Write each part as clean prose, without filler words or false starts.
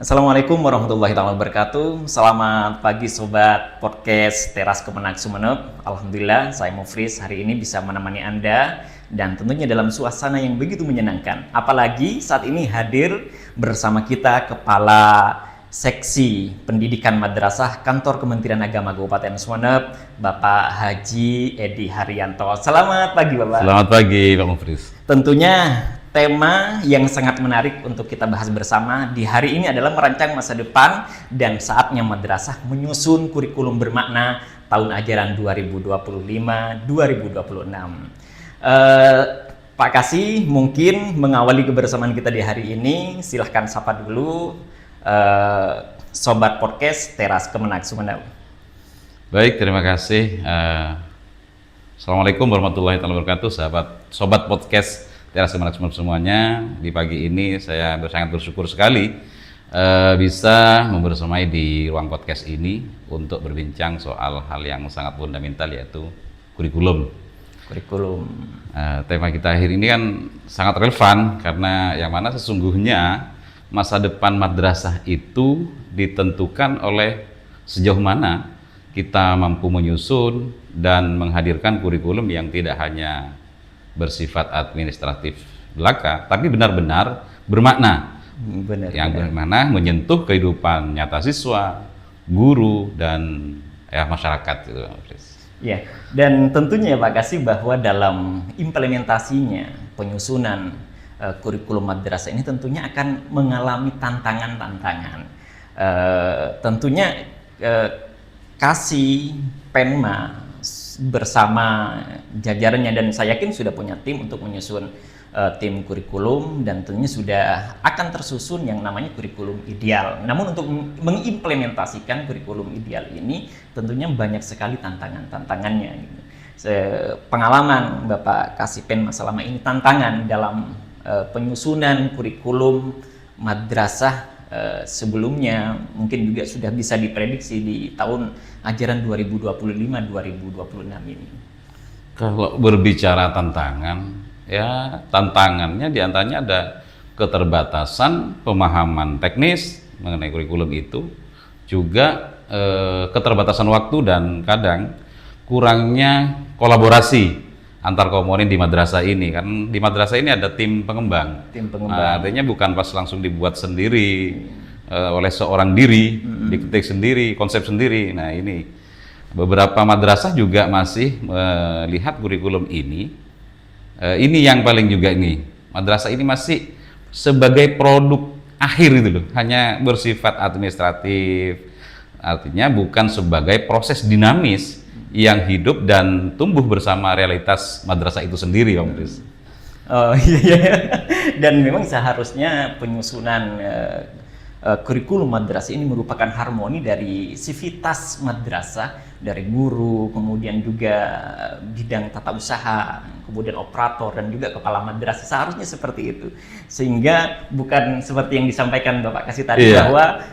Assalamualaikum warahmatullahi wabarakatuh. Selamat pagi sobat podcast Teras Kemenak Sumeneb. Alhamdulillah saya Mufris hari ini bisa menemani Anda dan tentunya dalam suasana yang begitu menyenangkan. Apalagi saat ini hadir bersama kita Kepala Seksi Pendidikan Madrasah Kantor Kementerian Agama Kabupaten Sumeneb, Bapak Haji Edi Haryanto. Selamat pagi Bapak. Selamat pagi Pak Mufris. Tentunya tema yang sangat menarik untuk kita bahas bersama di hari ini adalah merancang masa depan dan saatnya madrasah menyusun kurikulum bermakna tahun ajaran 2025-2026. Pak Kasih mungkin mengawali kebersamaan kita di hari ini. Silahkan sapa dulu Sobat Podcast Teras Kemenak Sumeneb. Baik, terima kasih. Assalamualaikum warahmatullahi wabarakatuh, Sobat Podcast Teras Kemenak Sumeneb semuanya. Di pagi ini saya sangat bersyukur sekali bisa membersamai di ruang podcast ini untuk berbincang soal hal yang sangat fundamental, yaitu kurikulum. Tema kita akhir ini kan sangat relevan karena yang mana sesungguhnya masa depan madrasah itu ditentukan oleh sejauh mana kita mampu menyusun dan menghadirkan kurikulum yang tidak hanya bersifat administratif belaka, tapi benar-benar bermakna. Yang bermakna menyentuh kehidupan nyata siswa, guru, dan masyarakat. Ya, dan tentunya Pak Kasih bahwa dalam implementasinya penyusunan kurikulum madrasah ini tentunya akan mengalami tantangan-tantangan. Tentunya Kasih Penma bersama jajarannya dan saya yakin sudah punya tim untuk menyusun tim kurikulum dan tentunya sudah akan tersusun yang namanya kurikulum ideal. Namun untuk mengimplementasikan kurikulum ideal ini tentunya banyak sekali tantangannya. Gitu. Pengalaman Bapak Kasih Penma selama ini tantangan dalam penyusunan kurikulum madrasah sebelumnya mungkin juga sudah bisa diprediksi di tahun ajaran 2025-2026 ini. Kalau berbicara tantangan, tantangannya diantaranya ada keterbatasan pemahaman teknis mengenai kurikulum itu, juga keterbatasan waktu dan kadang kurangnya kolaborasi antar komponen di madrasah ini. Kan di madrasah ini ada tim pengembang. Artinya bukan pas langsung dibuat sendiri oleh seorang diri, diketik sendiri, konsep sendiri. Nah, ini beberapa madrasah juga masih melihat kurikulum ini. Ini yang paling juga ini. Madrasah ini masih sebagai produk akhir itu loh, hanya bersifat administratif. Artinya bukan sebagai proses dinamis yang hidup dan tumbuh bersama realitas madrasah itu sendiri, Om Chris. Oh iya, dan memang seharusnya penyusunan kurikulum madrasah ini merupakan harmoni dari sivitas madrasah, dari guru, kemudian juga bidang tata usaha, kemudian operator dan juga kepala madrasah. Seharusnya seperti itu, sehingga bukan seperti yang disampaikan Bapak Kasih tadi bahwa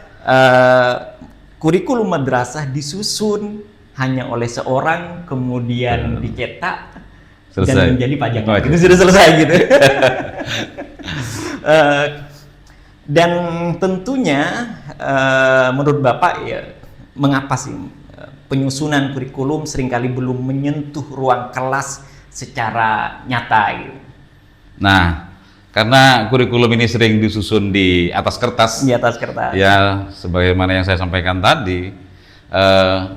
kurikulum madrasah disusun hanya oleh seorang, kemudian dicetak dan menjadi pajak. Itu sudah selesai gitu. Dan tentunya menurut Bapak mengapa sih penyusunan kurikulum seringkali belum menyentuh ruang kelas secara nyata gitu? Nah, karena kurikulum ini sering disusun di atas kertas. Di atas kertas. Ya, sebagaimana yang saya sampaikan tadi,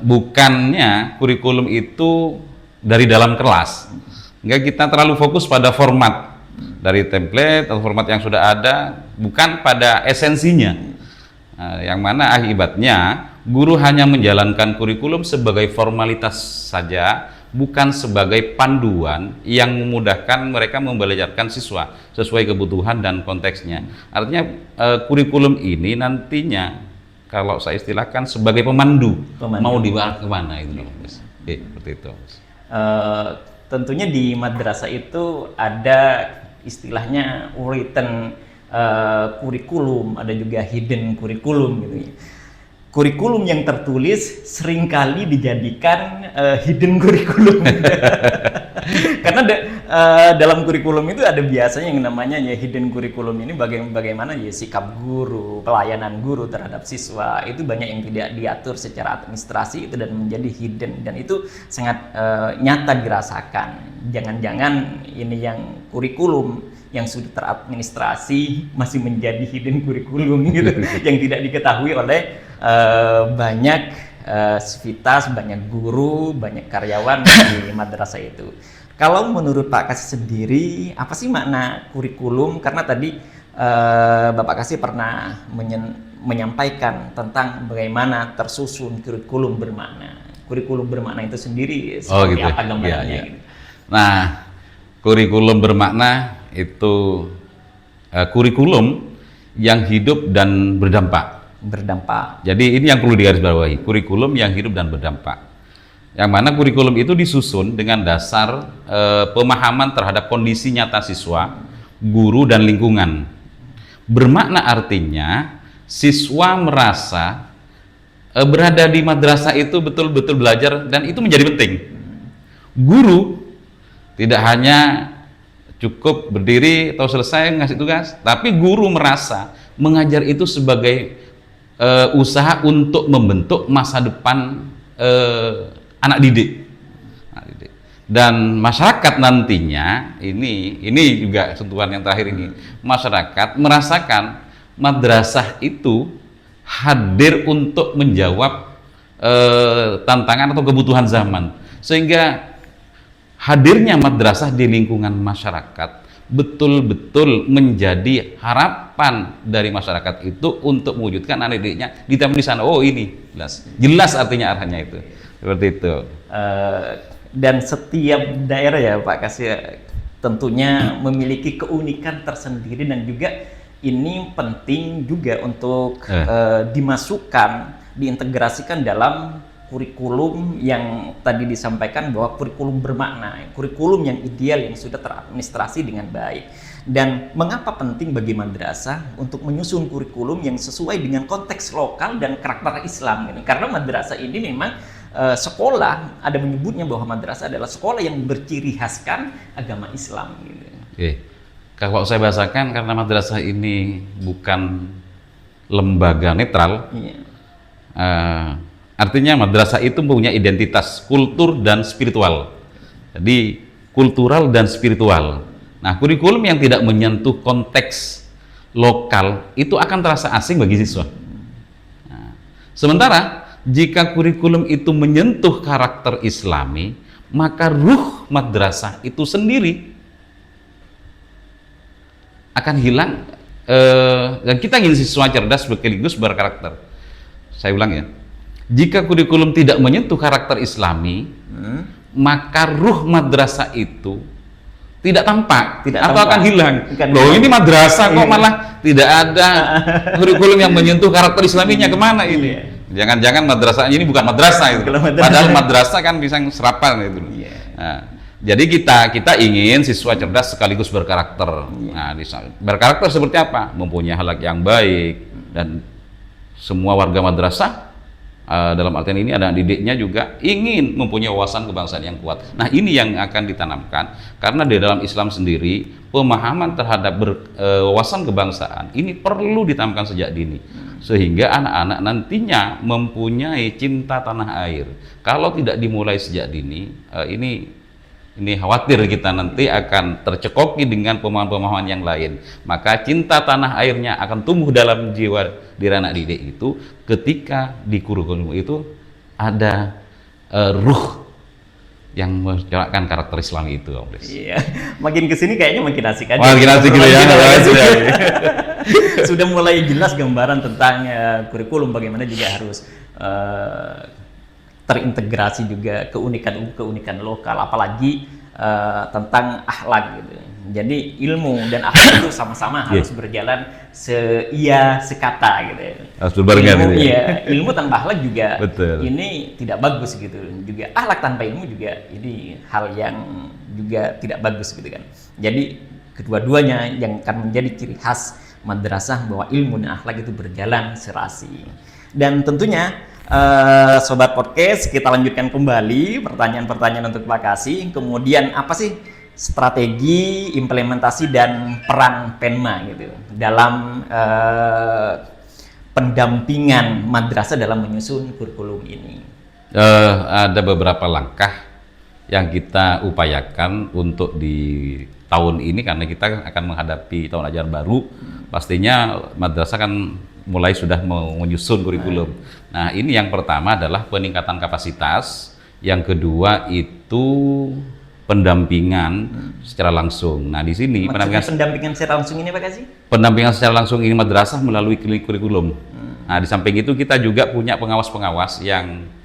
bukannya kurikulum itu dari dalam kelas. Enggak, kita terlalu fokus pada format dari template atau format yang sudah ada, bukan pada esensinya. Yang mana akibatnya guru hanya menjalankan kurikulum sebagai formalitas saja, bukan sebagai panduan yang memudahkan mereka membelajarkan siswa sesuai kebutuhan dan konteksnya. Artinya kurikulum ini nantinya kalau saya istilahkan sebagai pemandu. Mau dibawa kemana itu, seperti itu. Tentunya di madrasah itu ada istilahnya written kurikulum, ada juga hidden kurikulum gitu ya. Kurikulum yang tertulis seringkali dijadikan hidden kurikulum. Karena dalam kurikulum itu ada biasanya yang namanya ya hidden kurikulum ini bagaimana ya sikap guru, pelayanan guru terhadap siswa itu banyak yang tidak diatur secara administrasi itu dan menjadi hidden, dan itu sangat nyata dirasakan. Jangan-jangan ini yang kurikulum yang sudah teradministrasi masih menjadi hidden kurikulum gitu yang tidak diketahui oleh banyak sivitas, banyak guru, banyak karyawan di madrasah itu. Kalau menurut Pak Kasih sendiri, apa sih makna kurikulum? Karena tadi Bapak Kasih pernah menyampaikan tentang bagaimana tersusun kurikulum bermakna. Kurikulum bermakna itu sendiri seperti gitu. apa gambarannya? Ya. Gitu. Nah, kurikulum bermakna itu kurikulum yang hidup dan berdampak. Jadi ini yang perlu digarisbawahi, kurikulum yang hidup dan berdampak. Yang mana kurikulum itu disusun dengan dasar pemahaman terhadap kondisi nyata siswa, guru, dan lingkungan. Bermakna artinya siswa merasa berada di madrasah itu betul-betul belajar dan itu menjadi penting. Guru tidak hanya cukup berdiri atau selesai ngasih tugas, tapi guru merasa mengajar itu sebagai usaha untuk membentuk masa depan anak didik. Dan masyarakat nantinya ini juga sentuhan yang terakhir ini, masyarakat merasakan madrasah itu hadir untuk menjawab tantangan atau kebutuhan zaman, sehingga hadirnya madrasah di lingkungan masyarakat betul-betul menjadi harapan dari masyarakat itu untuk mewujudkan anak didiknya ditampil di sana. Oh, ini jelas artinya arahnya itu seperti itu. Dan setiap daerah ya Pak Kasih tentunya memiliki keunikan tersendiri, dan juga ini penting juga untuk dimasukkan, diintegrasikan dalam kurikulum yang tadi disampaikan, bahwa kurikulum bermakna, kurikulum yang ideal yang sudah teradministrasi dengan baik. Dan mengapa penting bagi madrasah untuk menyusun kurikulum yang sesuai dengan konteks lokal dan karakter Islam? Karena madrasah ini memang sekolah, ada menyebutnya bahwa madrasah adalah sekolah yang berciri khaskan agama Islam. Kalau saya bahasakan, karena madrasah ini bukan lembaga netral, artinya madrasah itu punya identitas kultur dan spiritual. Jadi kultural dan spiritual. Nah, kurikulum yang tidak menyentuh konteks lokal itu akan terasa asing bagi siswa. Nah, sementara jika kurikulum itu menyentuh karakter Islami, maka ruh madrasah itu sendiri akan hilang, dan kita ingin siswa cerdas sekaligus berkarakter. Saya ulang ya. Jika kurikulum tidak menyentuh karakter Islami, maka ruh madrasah itu tidak tampak, akan hilang. Loh, ini madrasah kok malah tidak ada kurikulum yang menyentuh karakter Islaminya, kemana ini? Jangan-jangan madrasah ini bukan madrasah itu. Padahal madrasah kan bisa serapan itu. Nah, jadi kita ingin siswa cerdas sekaligus berkarakter. Nah, berkarakter seperti apa? Mempunyai akhlak yang baik, dan semua warga madrasah dalam artian ini ada didiknya juga ingin mempunyai wawasan kebangsaan yang kuat. Nah, ini yang akan ditanamkan, karena di dalam Islam sendiri pemahaman terhadap wawasan kebangsaan ini perlu ditanamkan sejak dini, sehingga anak-anak nantinya mempunyai cinta tanah air. Kalau tidak dimulai sejak dini, ini khawatir kita nanti akan tercekoki dengan pemahaman-pemahaman yang lain. Maka cinta tanah airnya akan tumbuh dalam jiwa diri anak didik itu ketika di kurikulum itu ada ruh yang mencorakkan karakter Islam itu. Iya, makin kesini kayaknya makin asik aja. Makin asik gitu ya. Sudah mulai jelas gambaran tentang kurikulum, bagaimana juga harus terintegrasi juga keunikan lokal, apalagi tentang akhlak gitu. Jadi ilmu dan akhlak itu sama-sama harus berjalan sekata gitu. Harus berbarengan gitu ya. Ilmu tanpa akhlak juga ini tidak bagus gitu. Juga akhlak tanpa ilmu juga ini hal yang juga tidak bagus gitu kan. Jadi kedua-duanya yang akan menjadi ciri khas madrasah, bahwa ilmu dan akhlak itu berjalan serasi. Dan tentunya Sobat Podcast, kita lanjutkan kembali pertanyaan-pertanyaan untuk Pak Kasih. Kemudian apa sih strategi, implementasi dan peran Penma gitu dalam pendampingan madrasah dalam menyusun kurikulum ini? Ada beberapa langkah yang kita upayakan untuk di tahun ini, karena kita akan menghadapi tahun ajaran baru. Pastinya madrasah kan mulai sudah menyusun kurikulum. Nah, ini yang pertama adalah peningkatan kapasitas, yang kedua itu pendampingan secara langsung. Nah, di sini pendampingan secara langsung ini apa sih? Pendampingan secara langsung ini madrasah melalui kurikulum. Nah, di samping itu kita juga punya pengawas-pengawas yang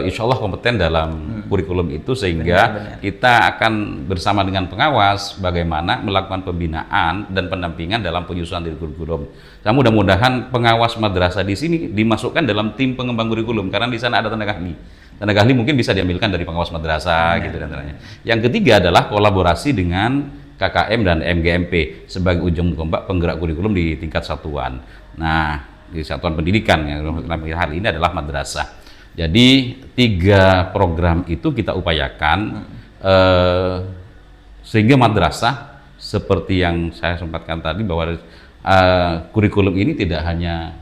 insya Allah kompeten dalam kurikulum itu, sehingga kita akan bersama dengan pengawas bagaimana melakukan pembinaan dan pendampingan dalam penyusunan dari kurikulum. Nah, mudah-mudahan pengawas madrasah di sini dimasukkan dalam tim pengembang kurikulum, karena di sana ada tenaga ahli. Tenaga ahli mungkin bisa diambilkan dari pengawas madrasah gitu dan lainnya. Yang ketiga adalah kolaborasi dengan KKM dan MGMP sebagai ujung tombak penggerak kurikulum di tingkat satuan. Nah, di satuan pendidikan yang hari ini adalah madrasah. Jadi 3 program itu kita upayakan sehingga madrasah, seperti yang saya sempatkan tadi, bahwa kurikulum ini tidak hanya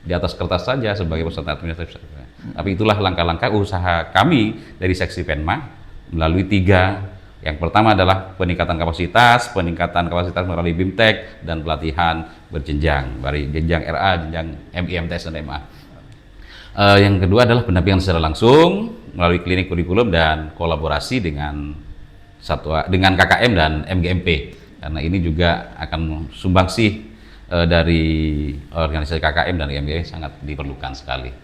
di atas kertas saja sebagai peserta administratif, tapi itulah langkah-langkah usaha kami dari seksi Penma melalui 3. Yang pertama adalah peningkatan kapasitas melalui BIMTEK dan pelatihan berjenjang dari jenjang RA, jenjang MI, MTS, dan MA. Yang kedua adalah pendampingan secara langsung melalui klinik kurikulum dan kolaborasi dengan KKM dan MGMP, karena ini juga akan sumbangsih dari organisasi KKM dan MGMP sangat diperlukan sekali.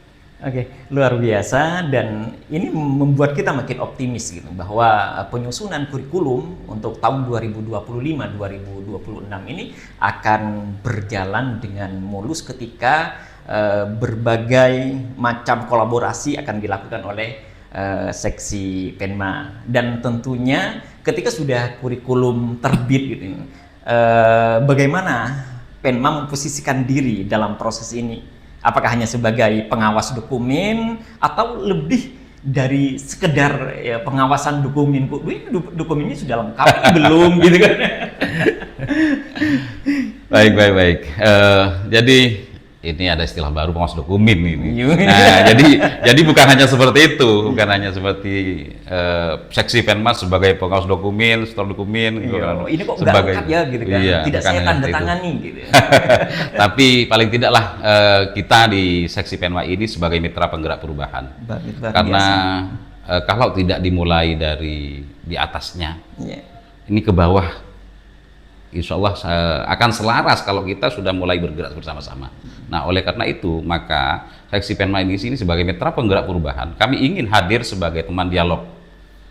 Oke, luar biasa, dan ini membuat kita makin optimis gitu bahwa penyusunan kurikulum untuk tahun 2025-2026 ini akan berjalan dengan mulus ketika berbagai macam kolaborasi akan dilakukan oleh seksi Penma. Dan tentunya ketika sudah kurikulum terbit gitu, bagaimana Penma memposisikan diri dalam proses ini? Apakah hanya sebagai pengawas dokumen atau lebih dari sekedar pengawasan dokumen? Dokumennya sudah lengkap belum gitu kan? Baik. Jadi ini ada istilah baru, pengawas dokumen ini. Nah, jadi bukan hanya seperti itu, bukan hanya seperti seksi Penma sebagai pengawas dokumen, setor dokumen. Ini kok nggak lengkap ya gitu kan? Iya, tidak saya tanda tangani gitu. Tapi paling tidaklah kita di seksi Penma ini sebagai mitra penggerak perubahan. Karena kalau tidak dimulai dari di atasnya, ini ke bawah, insya Allah akan selaras kalau kita sudah mulai bergerak bersama-sama. Nah, oleh karena itu, maka seksi Penma ini sini sebagai mitra penggerak perubahan, kami ingin hadir sebagai teman dialog.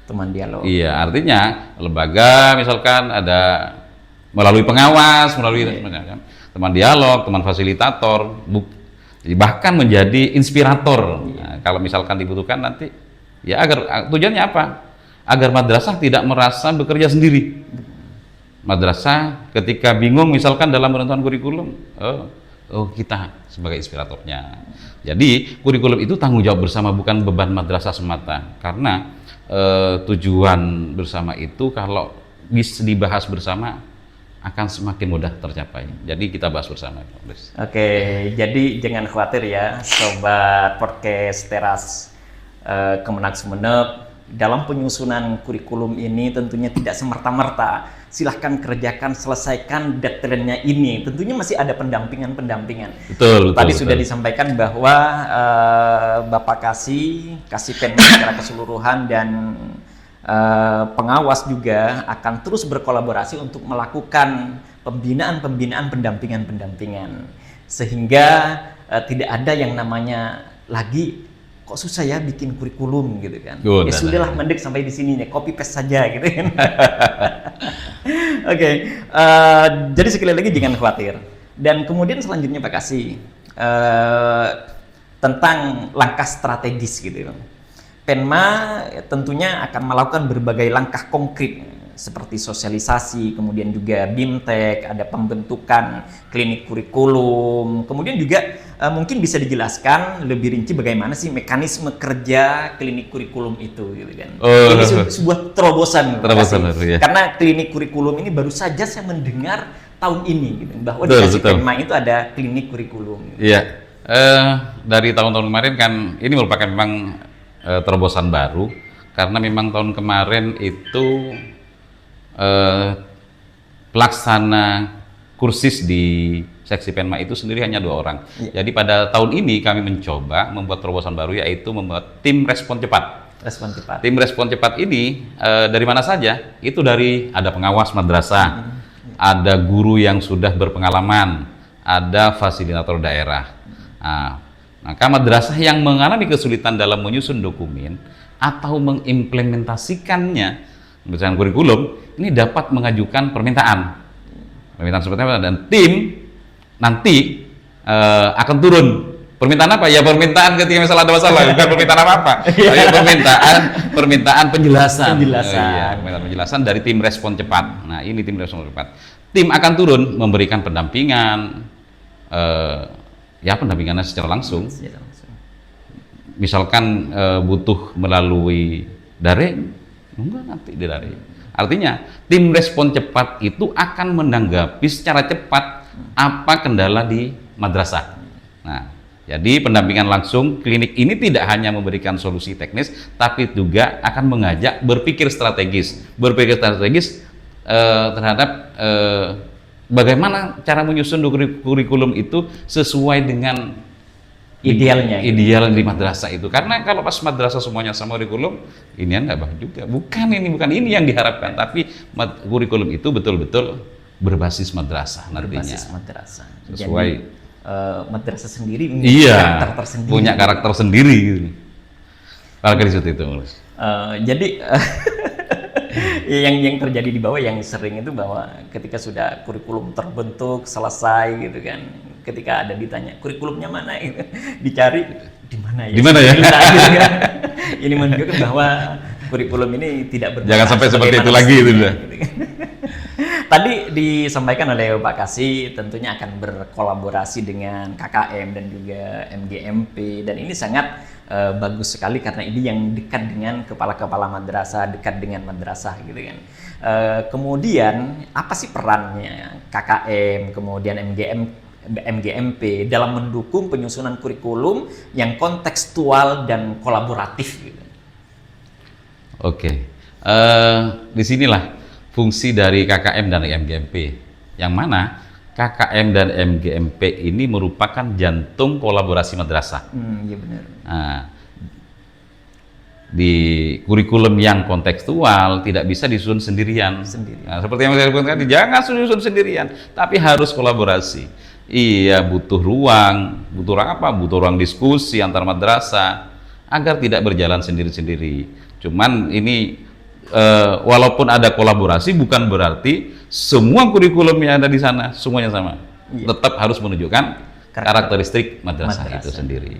Teman dialog. Iya, artinya lembaga misalkan ada melalui pengawas, melalui teman dialog, teman fasilitator, bahkan menjadi inspirator. Nah, kalau misalkan dibutuhkan nanti, ya agar tujuannya apa? Agar madrasah tidak merasa bekerja sendiri. Madrasah ketika bingung misalkan dalam menentukan kurikulum, kita sebagai inspiratornya. Jadi kurikulum itu tanggung jawab bersama, bukan beban madrasah semata. Karena tujuan bersama itu kalau bisa dibahas bersama akan semakin mudah tercapai. Jadi kita bahas bersama. Oke, jadi jangan khawatir ya Sobat Podcast Teras Kemenak Sumeneb. Dalam penyusunan kurikulum ini tentunya tidak semerta-merta silahkan kerjakan, selesaikan deadline-nya ini. Tentunya masih ada pendampingan. Betul. Tadi sudah disampaikan bahwa Bapak Kasih Penma secara keseluruhan dan pengawas juga akan terus berkolaborasi untuk melakukan pembinaan, pendampingan, sehingga tidak ada yang namanya lagi kok susah ya bikin kurikulum gitu kan. Ya sudahlah, mendek sampai di sini nih, copy paste saja gitu kan. Oke, jadi sekali lagi jangan khawatir. Dan kemudian selanjutnya Pak Kasih tentang langkah strategis gitu. Penma tentunya akan melakukan berbagai langkah konkret seperti sosialisasi, kemudian juga BIMTEK, ada pembentukan klinik kurikulum, kemudian juga mungkin bisa dijelaskan lebih rinci bagaimana sih mekanisme kerja klinik kurikulum itu, gitu kan? Ini sebuah terobosan, ya. Karena klinik kurikulum ini baru saja saya mendengar tahun ini, gitu, bahwa di Kasih-Penma itu ada klinik kurikulum. Iya, dari tahun-tahun kemarin kan ini merupakan memang terobosan baru, karena memang tahun kemarin itu pelaksana kursis di seksi Penma itu sendiri hanya 2 orang. Ya. Jadi pada tahun ini kami mencoba membuat terobosan baru, yaitu membuat tim respon cepat. Respon cepat. Tim respon cepat ini dari mana saja? Itu dari ada pengawas madrasah, ada guru yang sudah berpengalaman, ada fasilitator daerah. Nah, maka madrasah yang mengalami kesulitan dalam menyusun dokumen atau mengimplementasikannya berdasarkan kurikulum, ini dapat mengajukan permintaan seperti apa, dan tim nanti akan turun. Permintaan apa? Ya permintaan ketika misalnya ada masalah, bukan permintaan apa-apa. Permintaan penjelasan. Permintaan penjelasan dari tim respon cepat. Nah, ini tim respon cepat. Tim akan turun memberikan pendampingan, pendampingannya secara langsung. Misalkan butuh melalui daring, enggak, nanti di daring. Artinya tim respon cepat itu akan menanggapi secara cepat apa kendala di madrasah. Nah, jadi pendampingan langsung klinik ini tidak hanya memberikan solusi teknis, tapi juga akan mengajak berpikir strategis terhadap bagaimana cara menyusun kurikulum itu sesuai dengan ideal di madrasah itu. Karena kalau pas madrasah semuanya sama kurikulum, ini nggak bagus juga. Bukan ini yang diharapkan, tapi kurikulum itu betul-betul berbasis madrasah nantinya. Berbasis madrasah. Sesuai. Jadi, madrasah sendiri karakter tersendiri. Punya karakter sendiri gitu. Karakteristik itu. Jadi yang terjadi di bawah yang sering itu bahwa ketika sudah kurikulum terbentuk selesai gitu kan, ketika ada ditanya kurikulumnya mana gitu, dicari di mana ya? Di mana ya? Ini menunjukkan bahwa kurikulum ini tidak berbasis. Jangan sampai seperti itu lagi itu gitu. Tadi disampaikan oleh Pak Kasih tentunya akan berkolaborasi dengan KKM dan juga MGMP, dan ini sangat bagus sekali karena ini yang dekat dengan kepala-kepala madrasah, dekat dengan madrasah gitu kan. Kemudian apa sih perannya KKM kemudian MGMP dalam mendukung penyusunan kurikulum yang kontekstual dan kolaboratif gitu? Oke, disinilah fungsi dari KKM dan MGMP, yang mana KKM dan MGMP ini merupakan jantung kolaborasi madrasah. Iya benar. Nah, di kurikulum yang kontekstual tidak bisa disusun sendirian. Nah, seperti yang saya sebutkan tadi, jangan susun sendirian, tapi harus kolaborasi. Iya, butuh ruang apa? Butuh ruang diskusi antar madrasah agar tidak berjalan sendiri-sendiri. Cuman ini walaupun ada kolaborasi bukan berarti semua kurikulum yang ada di sana semuanya sama. Iya. Tetap harus menunjukkan karakteristik madrasah itu sendiri.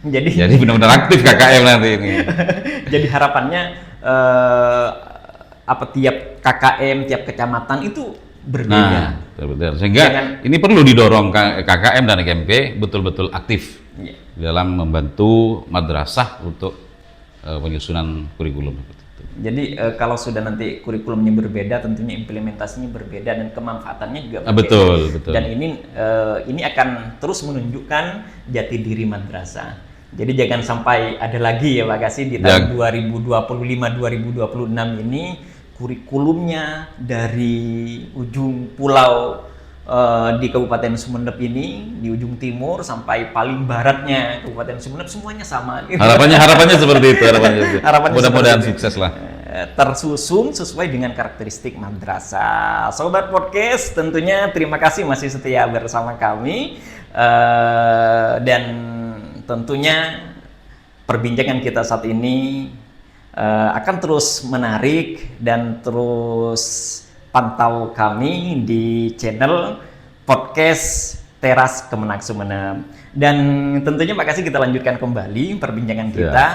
Jadi benar-benar aktif KKM nanti ini. Jadi harapannya tiap KKM, tiap kecamatan itu berbeda. Nah, betul. Sehingga ini perlu didorong KKM dan MGMP betul-betul aktif dalam membantu madrasah untuk penyusunan kurikulum. Jadi kalau sudah nanti kurikulumnya berbeda, tentunya implementasinya berbeda dan kemanfaatannya juga berbeda. Betul. Dan ini akan terus menunjukkan jati diri madrasah. Jadi jangan sampai ada lagi ya Pak Kasih di tahun 2025-2026 ini kurikulumnya dari ujung pulau di Kabupaten Sumeneb ini, di ujung timur sampai paling baratnya Kabupaten Sumeneb semuanya sama. Gitu. Harapannya seperti itu. Mudah-mudahan sukses lah. Tersusun sesuai dengan karakteristik madrasah. Sobat Podcast, tentunya terima kasih masih setia bersama kami, dan tentunya perbincangan kita saat ini akan terus menarik, dan terus pantau kami di channel podcast Teras Kemenang Sumeneb. Dan tentunya Pak Kasih kita lanjutkan kembali perbincangan kita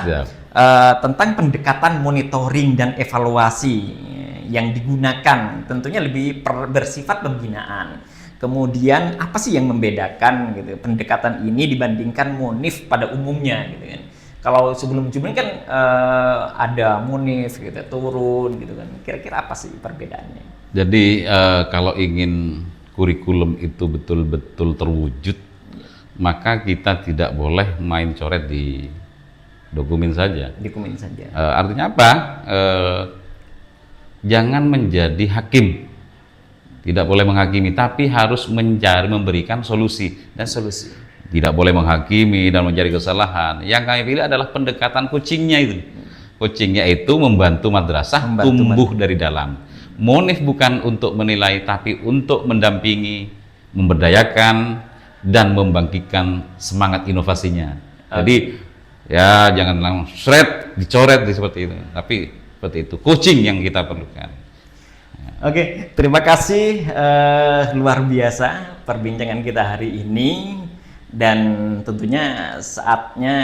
tentang pendekatan monitoring dan evaluasi yang digunakan tentunya lebih bersifat pembinaan. Kemudian apa sih yang membedakan gitu pendekatan ini dibandingkan Munif pada umumnya gitu kan? Kalau sebelum-sebelumnya kan ada Munif gitu turun gitu kan. Kira-kira apa sih perbedaannya? Jadi kalau ingin kurikulum itu betul-betul terwujud, maka kita tidak boleh main coret di dokumen saja. Dokumen saja. Artinya apa? Jangan menjadi hakim. Tidak boleh menghakimi, tapi harus memberikan solusi dan Solusi. tidak boleh menghakimi dan mencari kesalahan. Yang kami pilih adalah pendekatan coachingnya itu. Coachingnya itu membantu madrasah tumbuh dari dalam. Munif bukan untuk menilai, tapi untuk mendampingi, memberdayakan, dan membangkitkan semangat inovasinya. Jadi ya jangan langsung dicoret seperti itu, tapi seperti itu coaching yang kita perlukan. Oke, terima kasih luar biasa perbincangan kita hari ini, dan tentunya saatnya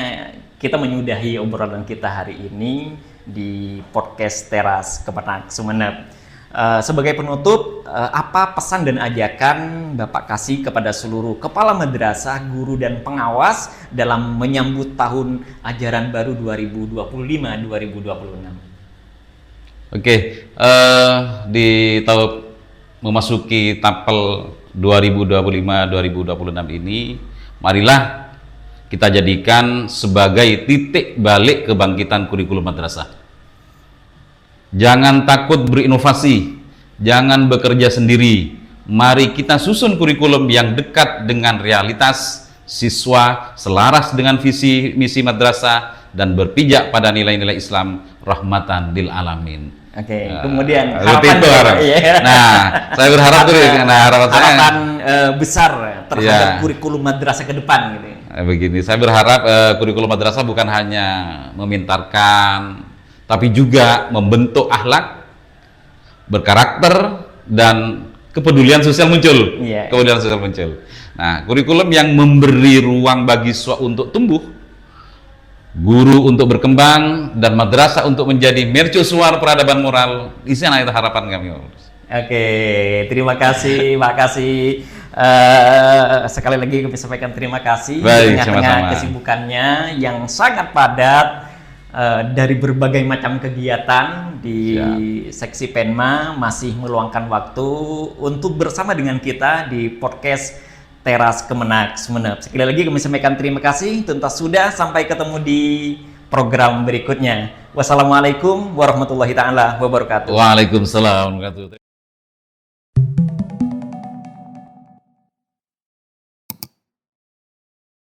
kita menyudahi obrolan kita hari ini di podcast Teras Kemenak Sumeneb. Sebagai penutup, apa pesan dan ajakan Bapak kasih kepada seluruh kepala madrasah, guru dan pengawas dalam menyambut tahun ajaran baru 2025-2026? Oke, di tahun memasuki tapel 2025-2026 ini, marilah kita jadikan sebagai titik balik kebangkitan kurikulum madrasah. Jangan takut berinovasi, jangan bekerja sendiri. Mari kita susun kurikulum yang dekat dengan realitas siswa, selaras dengan visi misi madrasah, dan berpijak pada nilai-nilai Islam rahmatan lil alamin. Oke, kemudian harapan iya. Nah, saya berharap harapan besar terhadap kurikulum madrasah ke depan gitu. Begini, saya berharap kurikulum madrasah bukan hanya memintarkan, tapi juga membentuk akhlak, berkarakter, dan kepedulian sosial muncul. Kepedulian sosial muncul. Nah, kurikulum yang memberi ruang bagi siswa untuk tumbuh, guru untuk berkembang, dan madrasah untuk menjadi mercusuar peradaban moral. Di sana itu harapan kami. Oke, terima kasih, makasih. Sekali lagi kami sampaikan terima kasih di tengah-tengah kesibukannya yang sangat padat dari berbagai macam kegiatan di seksi Penma, masih meluangkan waktu untuk bersama dengan kita di podcast Teras Kemenak Sumeneb. Sekali lagi kami sampaikan terima kasih. Tuntas sudah, sampai ketemu di program berikutnya. Wassalamualaikum warahmatullahi taala wabarakatuh. Waalaikumsalam warahmatullahi wabarakatuh.